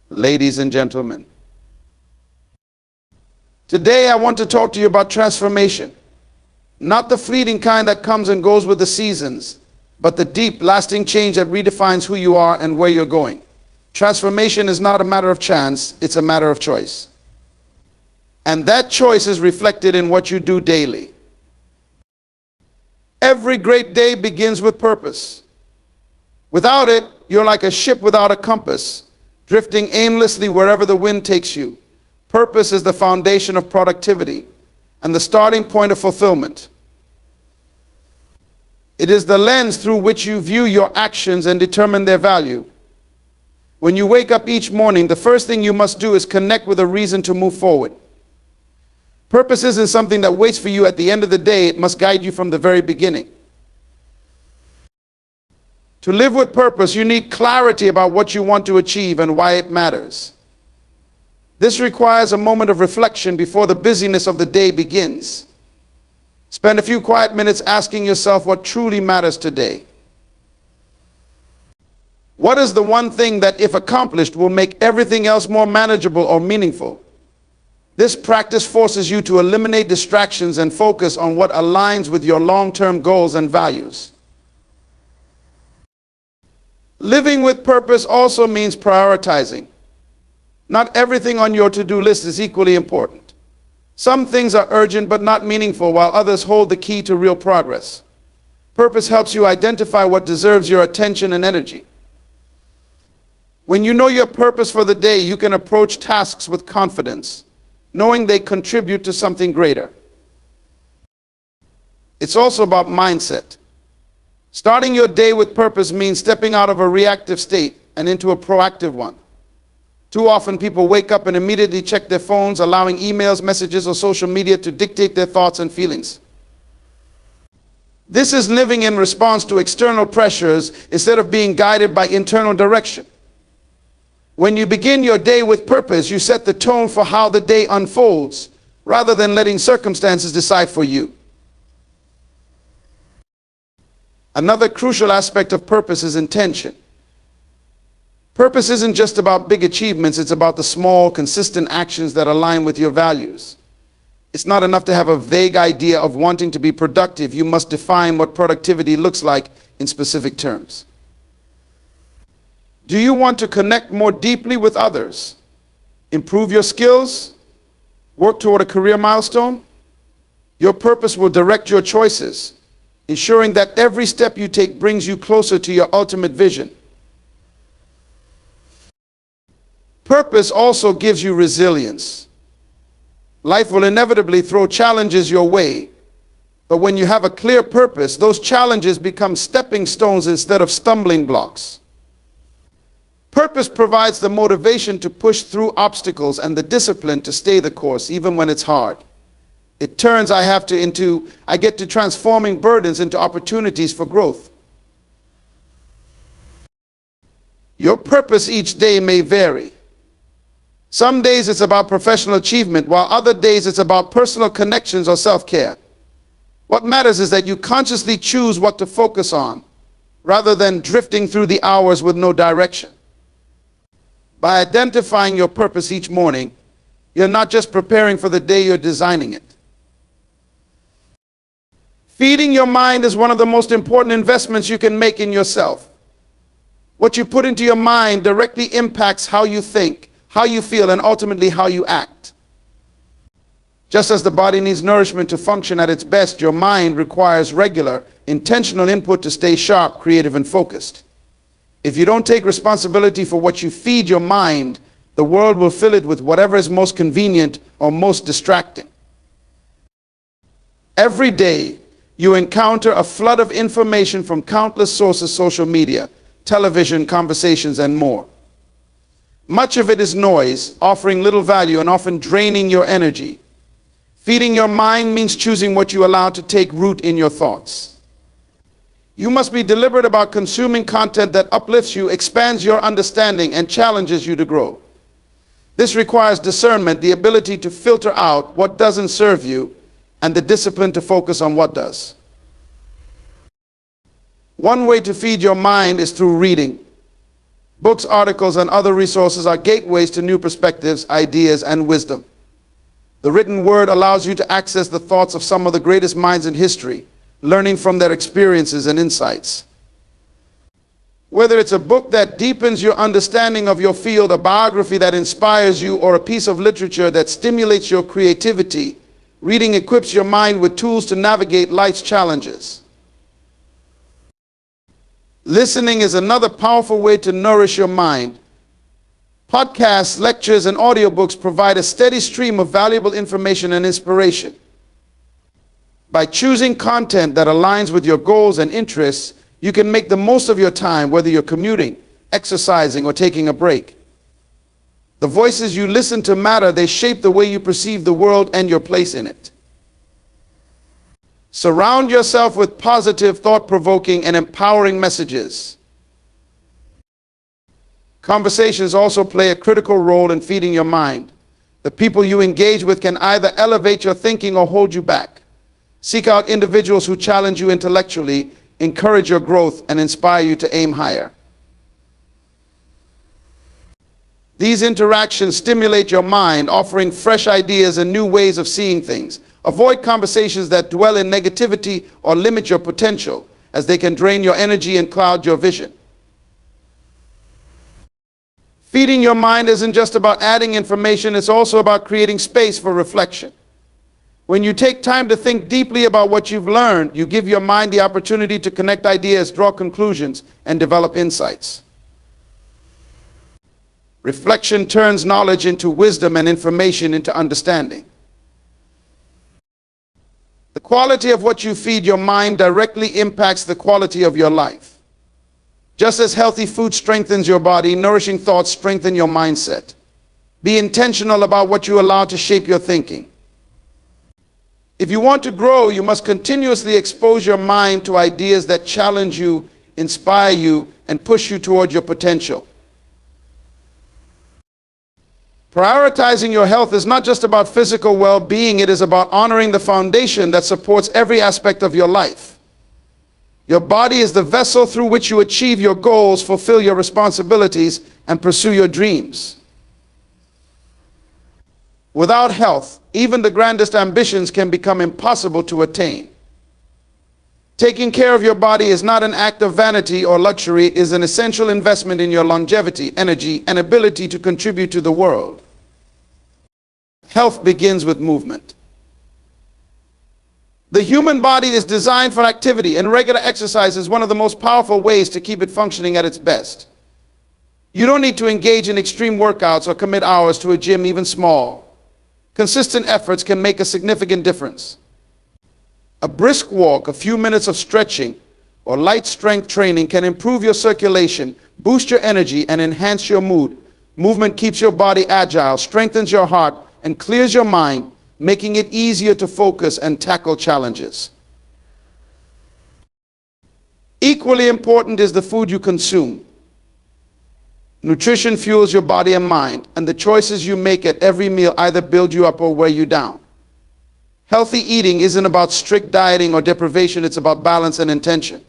ladies and gentlemen. Today I want to talk to you about transformation. Not the fleeting kind that comes and goes with the seasons, but the deep, lasting change that redefines who you are and where you're going. Transformation is not a matter of chance, it's a matter of choice. And that choice is reflected in what you do daily. Every great day begins with purpose. Without it, you're like a ship without a compass, drifting aimlessly wherever the wind takes you. Purpose is the foundation of productivity and the starting point of fulfillment. It is the lens through which you view your actions and determine their value. When you wake up each morning, the first thing you must do is connect with a reason to move forward. Purpose isn't something that waits for you at the end of the day, it must guide you from the very beginning. To live with purpose, you need clarity about what you want to achieve and why it matters. This requires a moment of reflection before the busyness of the day begins. Spend a few quiet minutes asking yourself what truly matters today. What is the one thing that, if accomplished, will make everything else more manageable or meaningful? This practice forces you to eliminate distractions and focus on what aligns with your long-term goals and values. Living with purpose also means prioritizing. Not everything on your to-do list is equally important. Some things are urgent but not meaningful, while others hold the key to real progress. Purpose helps you identify what deserves your attention and energy. When you know your purpose for the day, you can approach tasks with confidence, knowing they contribute to something greater. It's also about mindset. Starting your day with purpose means stepping out of a reactive state and into a proactive one. Too often people wake up and immediately check their phones, allowing emails, messages, or social media to dictate their thoughts and feelings. This is living in response to external pressures instead of being guided by internal direction. When you begin your day with purpose, you set the tone for how the day unfolds, rather than letting circumstances decide for you. Another crucial aspect of purpose is intention. Purpose isn't just about big achievements, it's about the small, consistent actions that align with your values. It's not enough to have a vague idea of wanting to be productive. You must define what productivity looks like in specific terms. Do you want to connect more deeply with others? Improve your skills? Work toward a career milestone? Your purpose will direct your choices, ensuring that every step you take brings you closer to your ultimate vision. Purpose also gives you resilience. Life will inevitably throw challenges your way, but when you have a clear purpose, those challenges become stepping stones instead of stumbling blocks. Purpose provides the motivation to push through obstacles and the discipline to stay the course even when it's hard. It turns I get to transforming burdens into opportunities for growth. Your purpose each day may vary. Some days it's about professional achievement, while other days it's about personal connections or self-care. What matters is that you consciously choose what to focus on, rather than drifting through the hours with no direction. By identifying your purpose each morning, you're not just preparing for the day, you're designing it. Feeding your mind is one of the most important investments you can make in yourself. What you put into your mind directly impacts how you think, how you feel, and ultimately how you act. Just as the body needs nourishment to function at its best, your mind requires regular, intentional input to stay sharp, creative, and focused. If you don't take responsibility for what you feed your mind, the world will fill it with whatever is most convenient or most distracting. Every day, you encounter a flood of information from countless sources: social media, television, conversations, and more. Much of it is noise, offering little value and often draining your energy. Feeding your mind means choosing what you allow to take root in your thoughts. You must be deliberate about consuming content that uplifts you, expands your understanding, and challenges you to grow. This requires discernment, the ability to filter out what doesn't serve you, and the discipline to focus on what does. One way to feed your mind is through reading. Books, articles, and other resources are gateways to new perspectives, ideas, and wisdom. The written word allows you to access the thoughts of some of the greatest minds in history, learning from their experiences and insights. Whether it's a book that deepens your understanding of your field, a biography that inspires you, or a piece of literature that stimulates your creativity, reading equips your mind with tools to navigate life's challenges. Listening is another powerful way to nourish your mind. Podcasts, lectures, and audiobooks provide a steady stream of valuable information and inspiration. By choosing content that aligns with your goals and interests, you can make the most of your time, whether you're commuting, exercising, or taking a break. The voices you listen to matter. They shape the way you perceive the world and your place in it. Surround yourself with positive, thought-provoking, and empowering messages. Conversations also play a critical role in feeding your mind. The people you engage with can either elevate your thinking or hold you back. Seek out individuals who challenge you intellectually, encourage your growth, and inspire you to aim higher. These interactions stimulate your mind, offering fresh ideas and new ways of seeing things. Avoid conversations that dwell in negativity or limit your potential, as they can drain your energy and cloud your vision. Feeding your mind isn't just about adding information, it's also about creating space for reflection. When you take time to think deeply about what you've learned, you give your mind the opportunity to connect ideas, draw conclusions, and develop insights. Reflection turns knowledge into wisdom and information into understanding. The quality of what you feed your mind directly impacts the quality of your life. Just as healthy food strengthens your body, nourishing thoughts strengthen your mindset. Be intentional about what you allow to shape your thinking. If you want to grow, you must continuously expose your mind to ideas that challenge you, inspire you, and push you toward your potential. Prioritizing your health is not just about physical well-being, it is about honoring the foundation that supports every aspect of your life. Your body is the vessel through which you achieve your goals, fulfill your responsibilities, and pursue your dreams. Without health, even the grandest ambitions can become impossible to attain. Taking care of your body is not an act of vanity or luxury, it is an essential investment in your longevity, energy, and ability to contribute to the world. Health begins with movement. The human body is designed for activity, and regular exercise is one of the most powerful ways to keep it functioning at its best. You don't need to engage in extreme workouts or commit hours to a gym, even small. Consistent efforts can make a significant difference. A brisk walk, a few minutes of stretching, or light strength training can improve your circulation, boost your energy, and enhance your mood. Movement keeps your body agile, strengthens your heart, and clears your mind, making it easier to focus and tackle challenges. Equally important is the food you consume. Nutrition fuels your body and mind, and the choices you make at every meal either build you up or wear you down. Healthy eating isn't about strict dieting or deprivation, it's about balance and intention.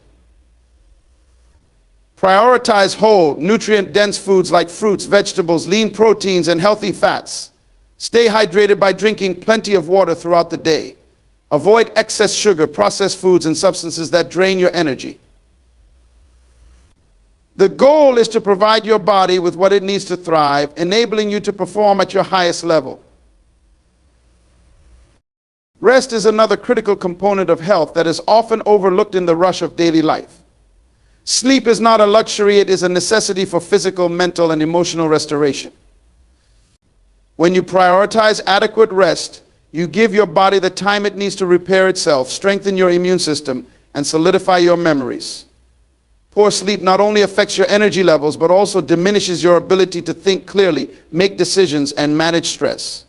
Prioritize whole, nutrient-dense foods like fruits, vegetables, lean proteins, and healthy fats. Stay hydrated by drinking plenty of water throughout the day. Avoid excess sugar, processed foods, and substances that drain your energy. The goal is to provide your body with what it needs to thrive, enabling you to perform at your highest level. Rest is another critical component of health that is often overlooked in the rush of daily life. Sleep is not a luxury, it is a necessity for physical, mental, and emotional restoration. When you prioritize adequate rest, you give your body the time it needs to repair itself, strengthen your immune system, and solidify your memories. Poor sleep not only affects your energy levels, but also diminishes your ability to think clearly, make decisions, and manage stress.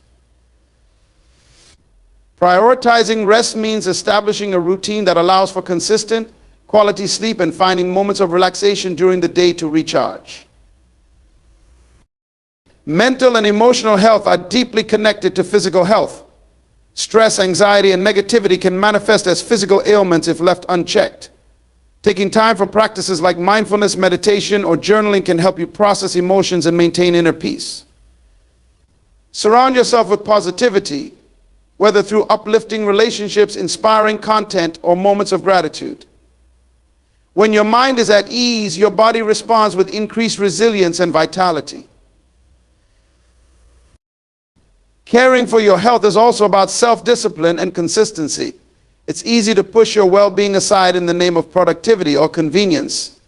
Prioritizing rest means establishing a routine that allows for consistent, quality sleep and finding moments of relaxation during the day to recharge. Mental and emotional health are deeply connected to physical health. Stress, anxiety, and negativity can manifest as physical ailments if left unchecked. Taking time for practices like mindfulness, meditation, or journaling can help you process emotions and maintain inner peace. Surround yourself with positivity, whether through uplifting relationships, inspiring content, or moments of gratitude. When your mind is at ease, your body responds with increased resilience and vitality. Caring for your health is also about self-discipline and consistency. It's easy to push your well-being aside in the name of productivity or convenience,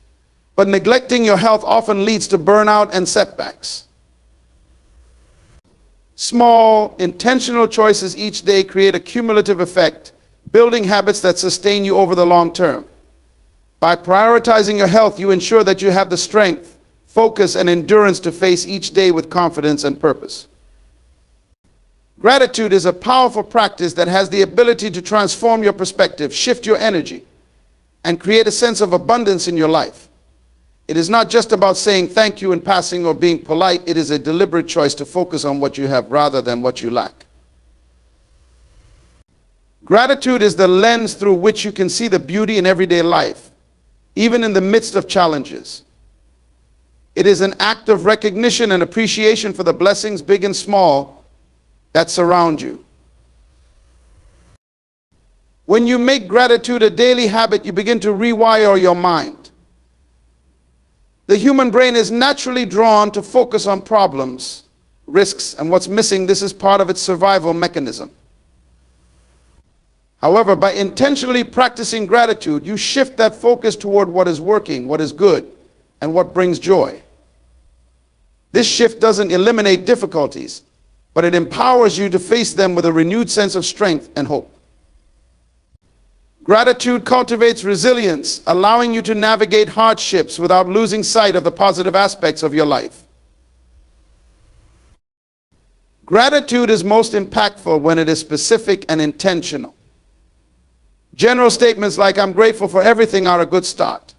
but neglecting your health often leads to burnout and setbacks. Small, intentional choices each day create a cumulative effect, building habits that sustain you over the long term. By prioritizing your health, you ensure that you have the strength, focus, and endurance to face each day with confidence and purpose. Gratitude is a powerful practice that has the ability to transform your perspective, shift your energy, and create a sense of abundance in your life. It is not just about saying thank you in passing or being polite. It is a deliberate choice to focus on what you have rather than what you lack. Gratitude is the lens through which you can see the beauty in everyday life, even in the midst of challenges. It is an act of recognition and appreciation for the blessings, big and small, that surround you. When you make gratitude a daily habit, you begin to rewire your mind. The human brain is naturally drawn to focus on problems, risks, and what's missing. This is part of its survival mechanism. However, by intentionally practicing gratitude, you shift that focus toward what is working, what is good, and what brings joy. This shift doesn't eliminate difficulties, but it empowers you to face them with a renewed sense of strength and hope. Gratitude cultivates resilience, allowing you to navigate hardships without losing sight of the positive aspects of your life. Gratitude is most impactful when it is specific and intentional. General statements like "I'm grateful for everything" are a good start,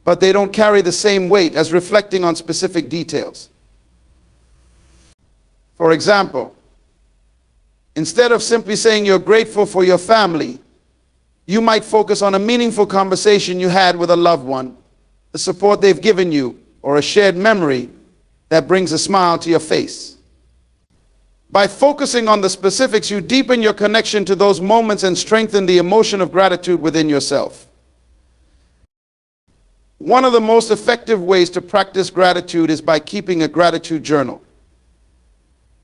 but they don't carry the same weight as reflecting on specific details. For example, instead of simply saying you're grateful for your family, you might focus on a meaningful conversation you had with a loved one, the support they've given you, or a shared memory that brings a smile to your face. By focusing on the specifics, you deepen your connection to those moments and strengthen the emotion of gratitude within yourself. One of the most effective ways to practice gratitude is by keeping a gratitude journal.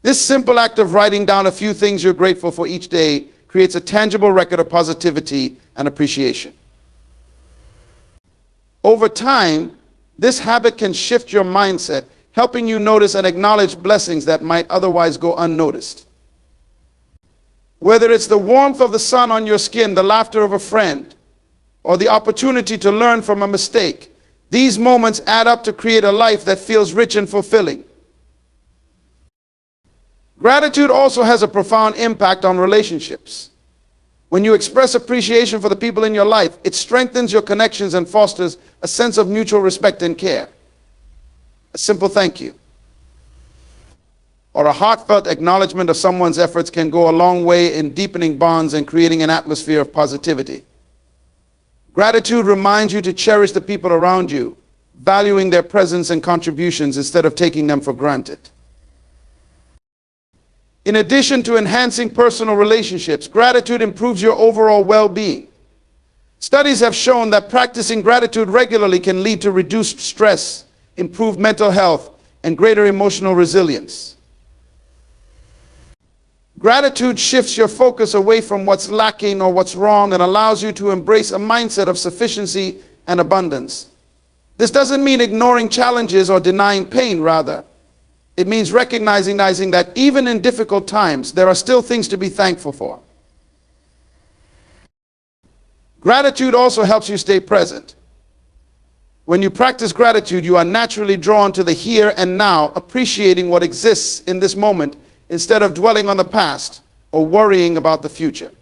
This simple act of writing down a few things you're grateful for each day creates a tangible record of positivity and appreciation. Over time, this habit can shift your mindset, helping you notice and acknowledge blessings that might otherwise go unnoticed. Whether it's the warmth of the sun on your skin, the laughter of a friend, or the opportunity to learn from a mistake, these moments add up to create a life that feels rich and fulfilling. Gratitude also has a profound impact on relationships. When you express appreciation for the people in your life, it strengthens your connections and fosters a sense of mutual respect and care. A simple thank you or a heartfelt acknowledgement of someone's efforts can go a long way in deepening bonds and creating an atmosphere of positivity. Gratitude reminds you to cherish the people around you, valuing their presence and contributions instead of taking them for granted. In addition to enhancing personal relationships, gratitude improves your overall well-being. Studies have shown that practicing gratitude regularly can lead to reduced stress, improved mental health, and greater emotional resilience. Gratitude shifts your focus away from what's lacking or what's wrong and allows you to embrace a mindset of sufficiency and abundance. This doesn't mean ignoring challenges or denying pain, rather. It means recognizing that even in difficult times, there are still things to be thankful for. Gratitude also helps you stay present. When you practice gratitude, you are naturally drawn to the here and now, appreciating what exists in this moment instead of dwelling on the past or worrying about the future.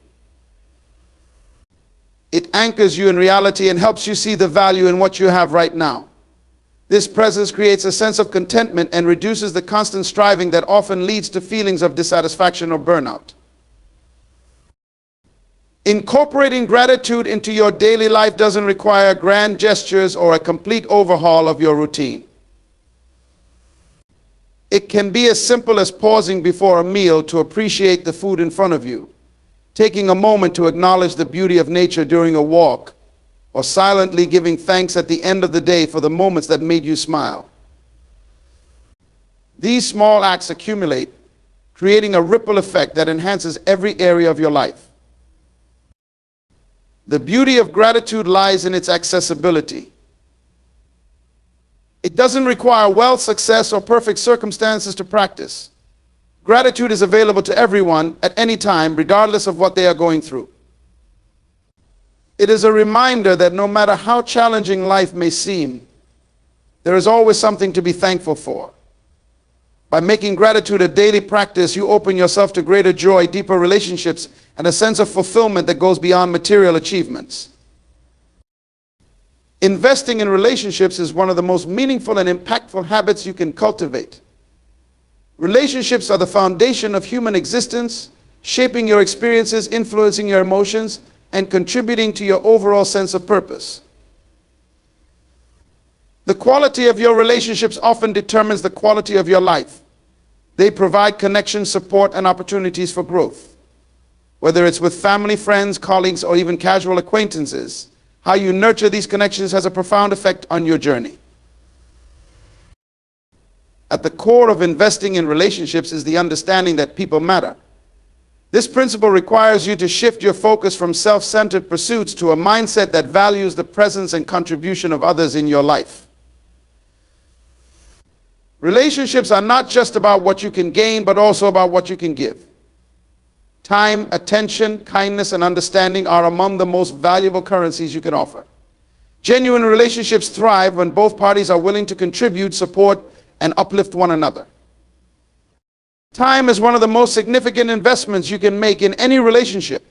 It anchors you in reality and helps you see the value in what you have right now. This presence creates a sense of contentment and reduces the constant striving that often leads to feelings of dissatisfaction or burnout. Incorporating gratitude into your daily life doesn't require grand gestures or a complete overhaul of your routine. It can be as simple as pausing before a meal to appreciate the food in front of you, taking a moment to acknowledge the beauty of nature during a walk, or silently giving thanks at the end of the day for the moments that made you smile. These small acts accumulate, creating a ripple effect that enhances every area of your life. The beauty of gratitude lies in its accessibility. It doesn't require wealth, success, or perfect circumstances to practice. Gratitude is available to everyone at any time, regardless of what they are going through. It is a reminder that no matter how challenging life may seem, there is always something to be thankful for. By making gratitude a daily practice, you open yourself to greater joy, deeper relationships, and a sense of fulfillment that goes beyond material achievements. Investing in relationships is one of the most meaningful and impactful habits you can cultivate. Relationships are the foundation of human existence, shaping your experiences, influencing your emotions, and contributing to your overall sense of purpose. The quality of your relationships often determines the quality of your life. They provide connection, support, and opportunities for growth. Whether it's with family, friends, colleagues, or even casual acquaintances, how you nurture these connections has a profound effect on your journey. At the core of investing in relationships is the understanding that people matter. This principle requires you to shift your focus from self-centered pursuits to a mindset that values the presence and contribution of others in your life. Relationships are not just about what you can gain, but also about what you can give. Time, attention, kindness, and understanding are among the most valuable currencies you can offer. Genuine relationships thrive when both parties are willing to contribute, support, and uplift one another. Time is one of the most significant investments you can make in any relationship.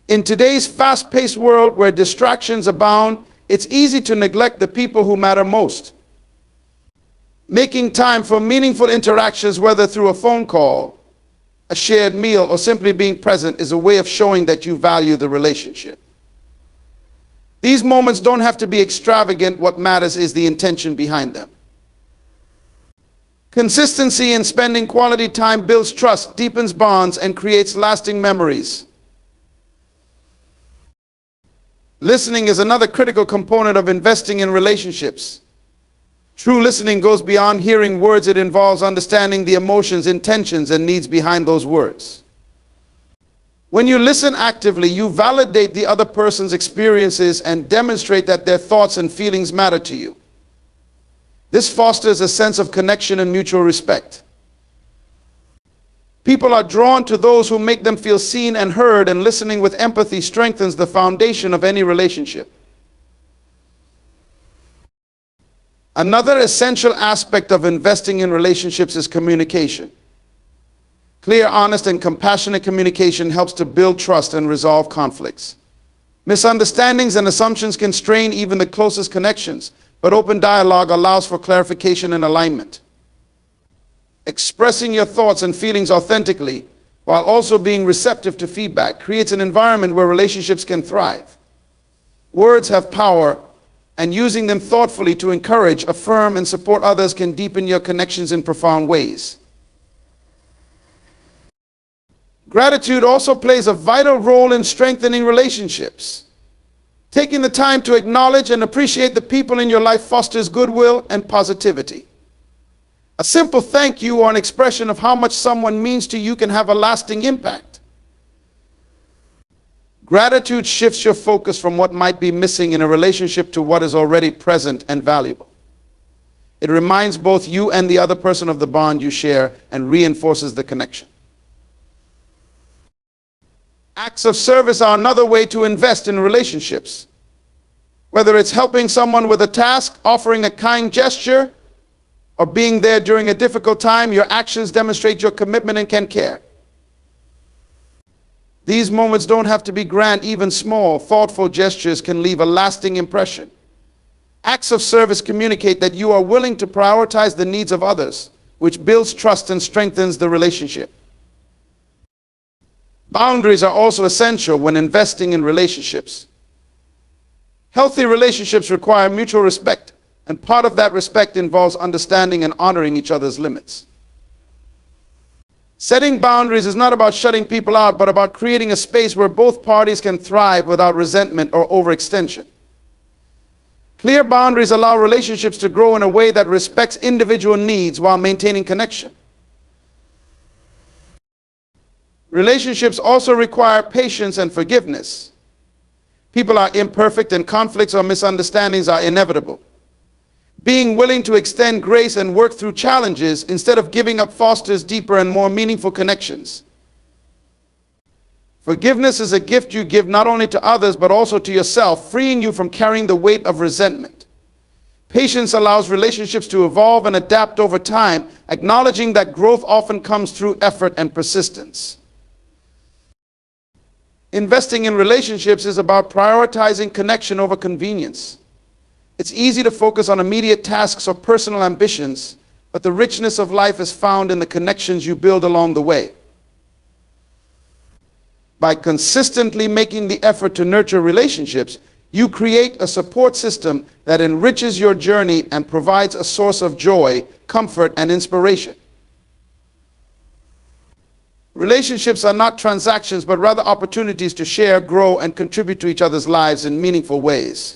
In today's fast-paced world where distractions abound, it's easy to neglect the people who matter most. Making time for meaningful interactions, whether through a phone call, a shared meal, or simply being present, is a way of showing that you value the relationship. These moments don't have to be extravagant. What matters is the intention behind them. Consistency in spending quality time builds trust, deepens bonds, and creates lasting memories. Listening is another critical component of investing in relationships. True listening goes beyond hearing words. It involves understanding the emotions, intentions, and needs behind those words. When you listen actively, you validate the other person's experiences and demonstrate that their thoughts and feelings matter to you. This fosters a sense of connection and mutual respect. People are drawn to those who make them feel seen and heard, and listening with empathy strengthens the foundation of any relationship. Another essential aspect of investing in relationships is communication. Clear, honest, and compassionate communication helps to build trust and resolve conflicts. Misunderstandings and assumptions can strain even the closest connections, but open dialogue allows for clarification and alignment. Expressing your thoughts and feelings authentically, while also being receptive to feedback, creates an environment where relationships can thrive. Words have power, and using them thoughtfully to encourage, affirm, and support others can deepen your connections in profound ways. Gratitude also plays a vital role in strengthening relationships. Taking the time to acknowledge and appreciate the people in your life fosters goodwill and positivity. A simple thank you or an expression of how much someone means to you can have a lasting impact. Gratitude shifts your focus from what might be missing in a relationship to what is already present and valuable. It reminds both you and the other person of the bond you share and reinforces the connection. Acts of service are another way to invest in relationships. Whether it's helping someone with a task, offering a kind gesture, or being there during a difficult time, your actions demonstrate your commitment and care. These moments don't have to be grand. Even small, thoughtful gestures can leave a lasting impression. Acts of service communicate that you are willing to prioritize the needs of others, which builds trust and strengthens the relationship. Boundaries are also essential when investing in relationships. Healthy relationships require mutual respect, and part of that respect involves understanding and honoring each other's limits. Setting boundaries is not about shutting people out, but about creating a space where both parties can thrive without resentment or overextension. Clear boundaries allow relationships to grow in a way that respects individual needs while maintaining connection. Relationships also require patience and forgiveness. People are imperfect and conflicts or misunderstandings are inevitable. Being willing to extend grace and work through challenges instead of giving up fosters deeper and more meaningful connections. Forgiveness is a gift you give not only to others but also to yourself, freeing you from carrying the weight of resentment. Patience allows relationships to evolve and adapt over time, acknowledging that growth often comes through effort and persistence. Investing in relationships is about prioritizing connection over convenience. It's easy to focus on immediate tasks or personal ambitions, but the richness of life is found in the connections you build along the way. By consistently making the effort to nurture relationships, you create a support system that enriches your journey and provides a source of joy, comfort, and inspiration. Relationships are not transactions, but rather opportunities to share, grow, and contribute to each other's lives in meaningful ways.